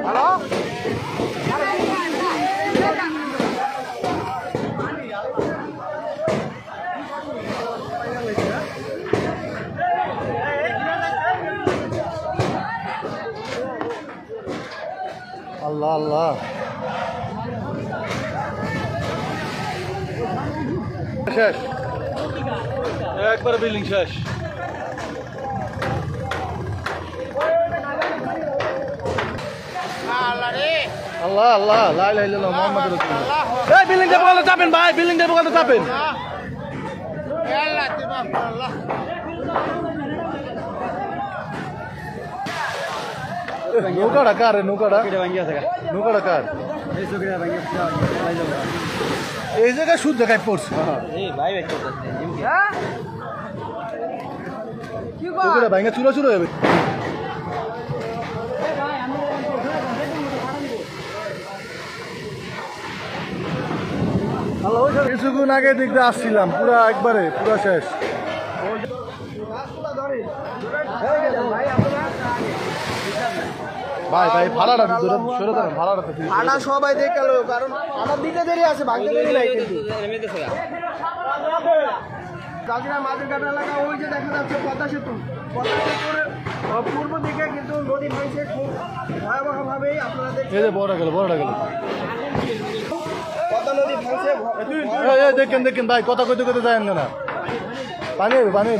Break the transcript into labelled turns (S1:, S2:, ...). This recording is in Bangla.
S1: হ্যালো
S2: আল্লাহ আল্লাহ শেষ একবার বিল্ডিং শেষ আল্লাহ আল্লাহ লা ইলাহা ইল্লাল্লাহ মুহাম্মাদুর রাসূলুল্লাহ এই বিল্ডিং এর বলতে চাপেন ভাই বিল্ডিং এর বলতে চাপেন
S1: আল্লাহ আল্লাহ
S2: নৌকাটা কার নৌকাটা নৌকাটা কার এই জায়গায় সুদ জায়গায় পড়ছে ভাইঙ্গা চুরা চুরা যাবে কিছুক্ষণ আগে দিকটা আসছিলাম পুরা একবারে পুরা শেষ ভাই ভাই ভাড়াটা সরে দেন ভাড়াটা
S1: ভাড়া সবাই দেখে গেল কারণ ভাড়া দিতে দেরি আছে ভাঙতে দেরি নাই কিন্তু কাজিরা মাঝেরঘাট এলাকা ওই যে দেখা যাচ্ছে পদ্মা সেতু পূর্ব দিকে কিন্তু নদী ভাঙছে খুব ভয়াবহভাবেই আপনারা দেখছেন
S2: এই যে বড়টা গেল
S1: পদ্মা নদী ভাঙছে
S2: দেখেন ভাই কথা কইতে কইতে যায় না পানি পানি